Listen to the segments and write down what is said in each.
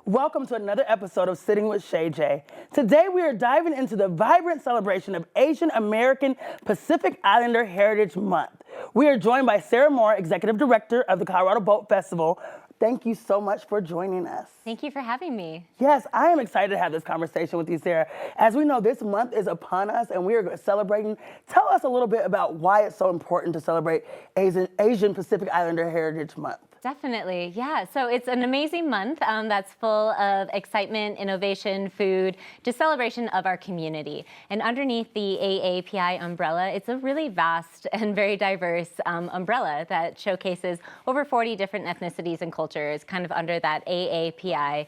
Welcome to another episode of Sitting with Shay J. Today we are diving into the vibrant celebration of Asian American Pacific Islander Heritage Month. We are joined by Sara Moore, Executive Director of the Colorado Boat Festival. Thank you so much for joining us. Thank you for having me. Yes, I am excited to have this conversation with you, Sara. As we know, this month is upon us and we are celebrating. Tell us a little bit about why it's so important to celebrate Asian Pacific Islander Heritage Month. Definitely, yeah. So it's an amazing month that's full of excitement, innovation, food, just celebration of our community. And underneath the AAPI umbrella, it's a really vast and very diverse umbrella that showcases over 40 different ethnicities and cultures kind of under that AAPI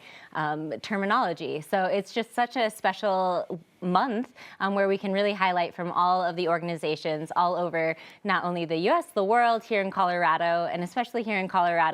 terminology. So it's just such a special month where we can really highlight from all of the organizations all over not only the US, the world, here in Colorado, and especially here in Colorado,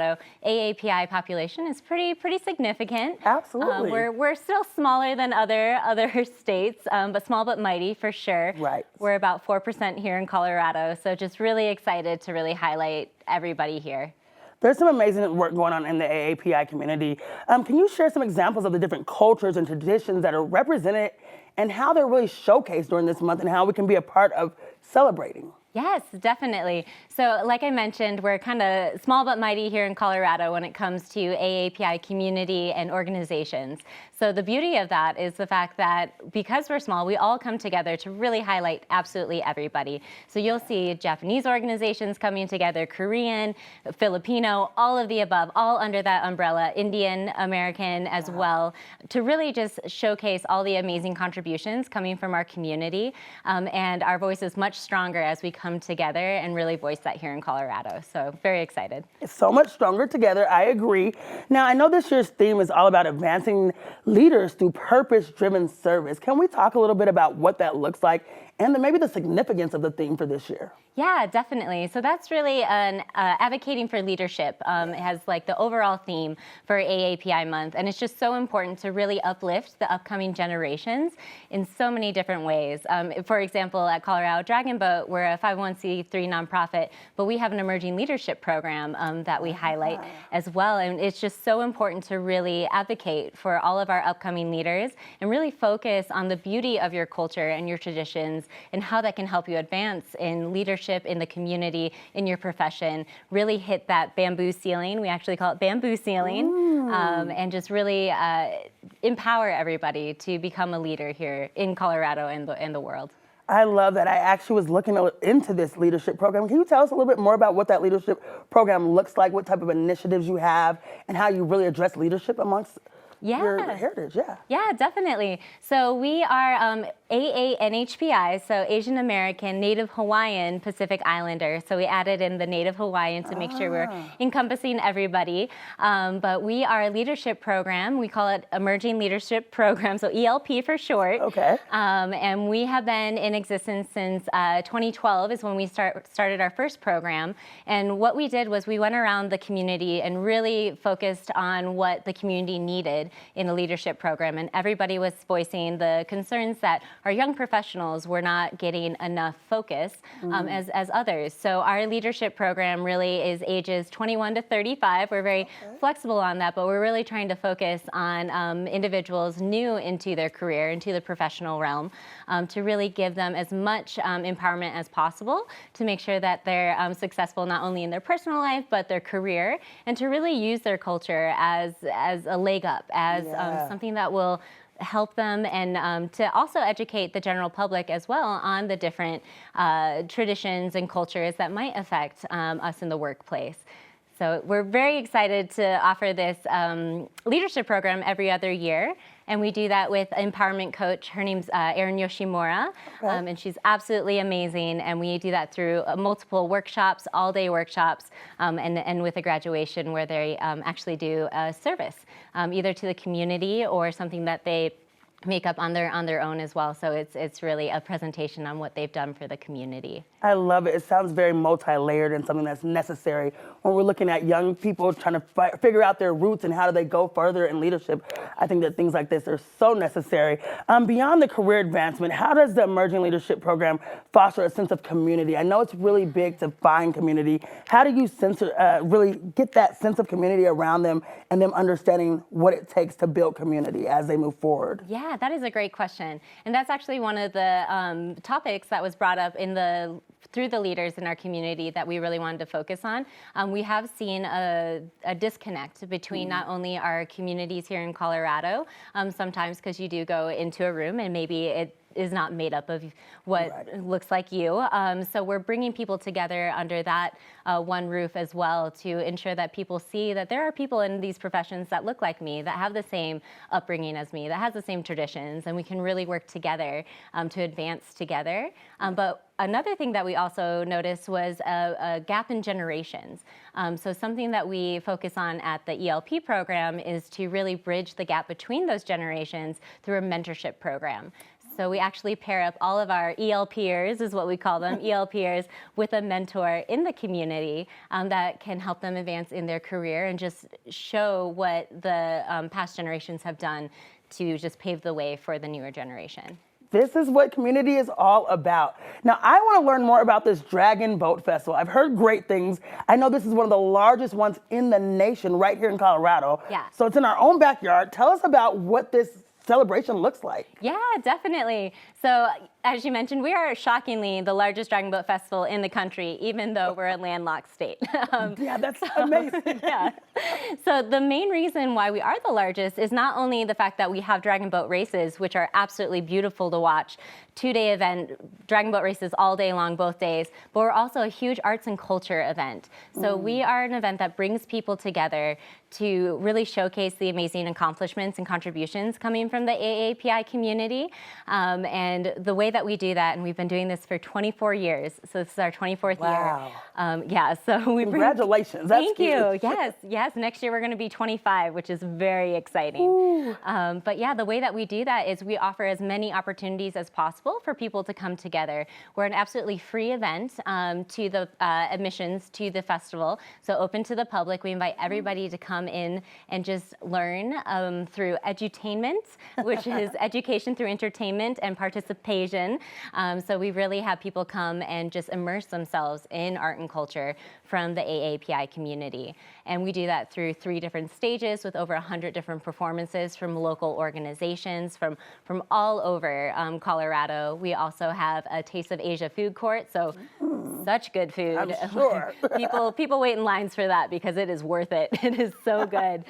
AAPI population is pretty significant. Absolutely. We're still smaller than other states, but small but mighty for sure. Right. We're about 4% here in Colorado, so just really excited to really highlight everybody here. There's some amazing work going on in the AAPI community. Can you share some examples of the different cultures and traditions that are represented and how they're really showcased during this month and how we can be a part of celebrating? Yes, definitely. So like I mentioned, we're kind of small but mighty here in Colorado when it comes to AAPI community and organizations. So the beauty of that is the fact that because we're small, we all come together to really highlight absolutely everybody. So you'll see Japanese organizations coming together, Korean, Filipino, all of the above, all under that umbrella, Indian American as well, to really just showcase all the amazing contributions coming from our community. And our voice is much stronger as we come together and really voice that here in Colorado. So very excited. It's so much stronger together, I agree. Now, I know this year's theme is all about advancing leaders through purpose-driven service. Can we talk a little bit about what that looks like and maybe the significance of the theme for this year? Yeah, definitely. So that's really an advocating for leadership. It has like the overall theme for AAPI month. And it's just so important to really uplift the upcoming generations in so many different ways. For example, at Colorado Dragon Boat, we're a 501c3 nonprofit, but we have an emerging leadership program that we highlight as well. And it's just so important to really advocate for all of our upcoming leaders and really focus on the beauty of your culture and your traditions and how that can help you advance in leadership in the community, in your profession, really hit that bamboo ceiling. We actually call it bamboo ceiling, and just really empower everybody to become a leader here in Colorado and the world. I love that. I actually was looking into this leadership program. Can you tell us a little bit more about what that leadership program looks like, what type of initiatives you have, and how you really address leadership amongst your heritage? Yeah, definitely. So we are AANHPI, so Asian American, Native Hawaiian, Pacific Islander. So we added in the Native Hawaiian to make sure we're encompassing everybody. But we are a leadership program. We call it Emerging Leadership Program, so ELP for short. Okay. And we have been in existence since 2012 is when we started our first program. And what we did was we went around the community and really focused on what the community needed in a leadership program. And everybody was voicing the concerns that our young professionals were not getting enough focus as others. So our leadership program really is ages 21 to 35. We're very flexible on that, but we're really trying to focus on individuals new into their career, into the professional realm, to really give them as much empowerment as possible to make sure that they're successful not only in their personal life, but their career, and to really use their culture as a leg up, as something that will help them, and to also educate the general public as well on the different traditions and cultures that might affect us in the workplace. So we're very excited to offer this leadership program every other year. And we do that with empowerment coach. Her name's Erin Yoshimura, and she's absolutely amazing. And we do that through multiple workshops, all-day workshops, and with a graduation where they actually do a service, either to the community or something that they makeup on their own as well. So it's really a presentation on what they've done for the community. I love it. It sounds very multi-layered and something that's necessary when we're looking at young people trying to figure out their roots and how do they go further in leadership. I think that things like this are so necessary. Beyond the career advancement, how does the Emerging Leadership Program foster a sense of community? I know it's really big to find community. How do you really get that sense of community around them and them understanding what it takes to build community as they move forward? Yeah, that is a great question. And that's actually one of the topics that was brought up through the leaders in our community that we really wanted to focus on. We have seen a disconnect between not only our communities here in Colorado, sometimes because you do go into a room and maybe it is not made up of what looks like you. So we're bringing people together under that one roof as well to ensure that people see that there are people in these professions that look like me, that have the same upbringing as me, that has the same traditions, and we can really work together to advance together. But another thing that we also noticed was a gap in generations. So something that we focus on at the ELP program is to really bridge the gap between those generations through a mentorship program. So we actually pair up all of our ELPers, is what we call them, ELPers, with a mentor in the community that can help them advance in their career and just show what the past generations have done to just pave the way for the newer generation. This is what community is all about. Now, I want to learn more about this Dragon Boat Festival. I've heard great things. I know this is one of the largest ones in the nation right here in Colorado. Yeah. So it's in our own backyard. Tell us about what this celebration looks like. Yeah, definitely. So as you mentioned, we are shockingly the largest Dragon Boat Festival in the country, even though we're a landlocked state. Yeah, that's amazing. Yeah. So the main reason why we are the largest is not only the fact that we have dragon boat races, which are absolutely beautiful to watch, 2-day event, dragon boat races all day long, both days, but we're also a huge arts and culture event. So we are an event that brings people together to really showcase the amazing accomplishments and contributions coming from the AAPI community. And the way that we do that, and we've been doing this for 24 years, so this is our 24th year. Yeah, so we Congratulations. Thank you. Yes. Next year we're going to be 25, which is very exciting. But yeah, the way that we do that is we offer as many opportunities as possible for people to come together. We're an absolutely free event to the admissions to the festival, so open to the public. We invite everybody to come in and just learn through edutainment, which is education through entertainment and participation. So we really have people come and just immerse themselves in art and culture from the AAPI community. And we do that through 3 different stages with over 100 different performances from local organizations from all over Colorado. We also have a Taste of Asia food court, so such good food. I'm sure. people wait in lines for that because it is worth it. It is so good.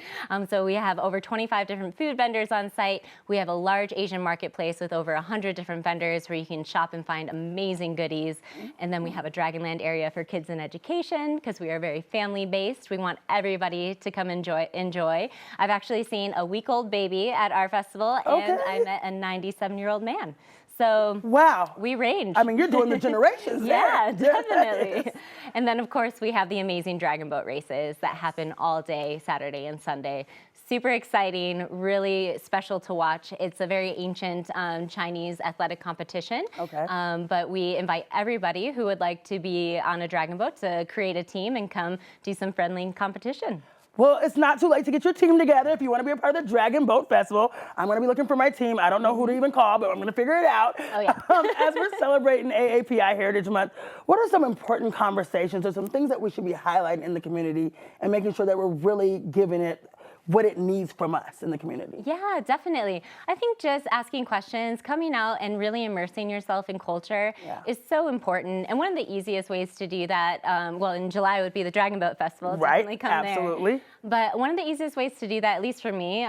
So we have over 25 different food vendors on site. We have a large Asian marketplace with over 100 different vendors where you can shop and find amazing goodies. And then we have a Dragonland area for kids and education because we are very family-based. We want everybody to come enjoy. I've actually seen a week-old baby at our festival, and I met a 97-year-old man. So wow, we range. I mean, you're doing the generations. Yeah, definitely. And then, of course, we have the amazing dragon boat races that happen all day, Saturday and Sunday. Super exciting, really special to watch. It's a very ancient Chinese athletic competition. Okay. But we invite everybody who would like to be on a dragon boat to create a team and come do some friendly competition. Well, it's not too late to get your team together if you want to be a part of the Dragon Boat Festival. I'm going to be looking for my team. I don't know who to even call, but I'm going to figure it out. Oh, yeah. As we're celebrating AAPI Heritage Month, what are some important conversations or some things that we should be highlighting in the community and making sure that we're really giving it what it needs from us in the community? Yeah, definitely. I think just asking questions, coming out and really immersing yourself in culture is so important. And one of the easiest ways to do that, well, in July would be the Dragon Boat Festival. Right, come absolutely. There. But one of the easiest ways to do that, at least for me,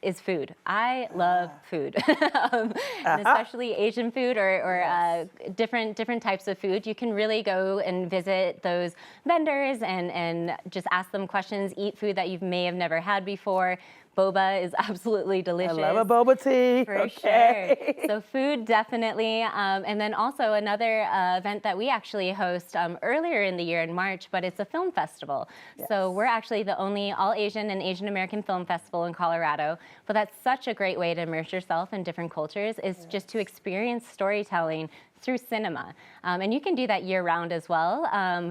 is food. I love food, and especially Asian food or different types of food. You can really go and visit those vendors and just ask them questions, eat food that you may have never had before. Boba is absolutely delicious. I love a boba tea. For sure. So food, definitely. And then also another event that we actually host earlier in the year in March, but it's a film festival. Yes. So we're actually the only all-Asian and Asian American film festival in Colorado. But that's such a great way to immerse yourself in different cultures, is just to experience storytelling through cinema. And you can do that year-round as well.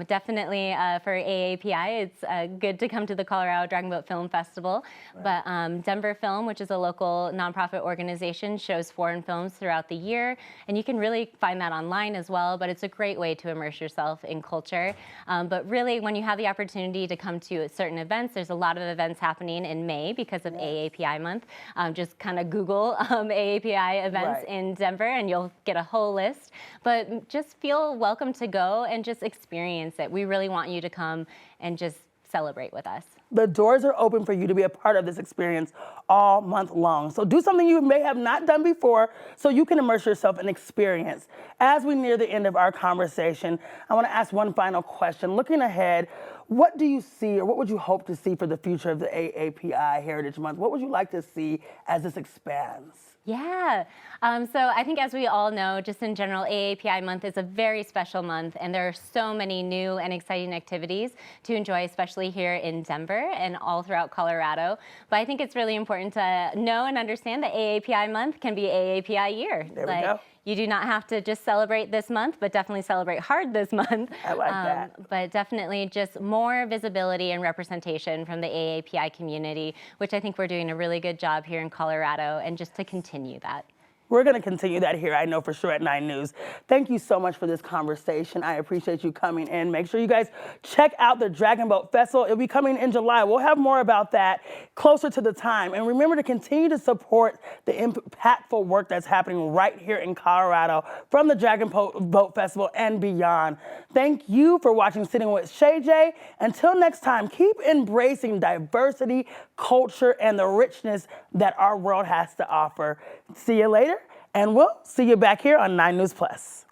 Definitely for AAPI, it's good to come to the Colorado Dragon Boat Film Festival. Right. But Denver Film, which is a local nonprofit organization, shows foreign films throughout the year. And you can really find that online as well, but it's a great way to immerse yourself in culture. But really, when you have the opportunity to come to certain events, there's a lot of events happening in May because of AAPI month. Just kind of Google AAPI events in Denver and you'll get a whole list. But just feel welcome to go and just experience it. We really want you to come and just celebrate with us. The doors are open for you to be a part of this experience all month long. So do something you may have not done before so you can immerse yourself in experience. As we near the end of our conversation, I want to ask one final question. Looking ahead, what do you see, or what would you hope to see for the future of the AAPI Heritage Month? What would you like to see as this expands? Yeah, so I think as we all know, just in general, AAPI month is a very special month, and there are so many new and exciting activities to enjoy, especially here in Denver and all throughout Colorado. But I think it's really important to know and understand that AAPI month can be AAPI year. There we go. You do not have to just celebrate this month, but definitely celebrate hard this month. I like that. But definitely just more visibility and representation from the AAPI community, which I think we're doing a really good job here in Colorado, and just to continue that. We're going to continue that here, I know for sure, at 9 News. Thank you so much for this conversation. I appreciate you coming in. Make sure you guys check out the Dragon Boat Festival. It'll be coming in July. We'll have more about that closer to the time. And remember to continue to support the impactful work that's happening right here in Colorado from the Dragon Boat Festival and beyond. Thank you for watching Sitting with Shay J. Until next time, keep embracing diversity, culture, and the richness that our world has to offer. See you later. And we'll see you back here on 9 News Plus.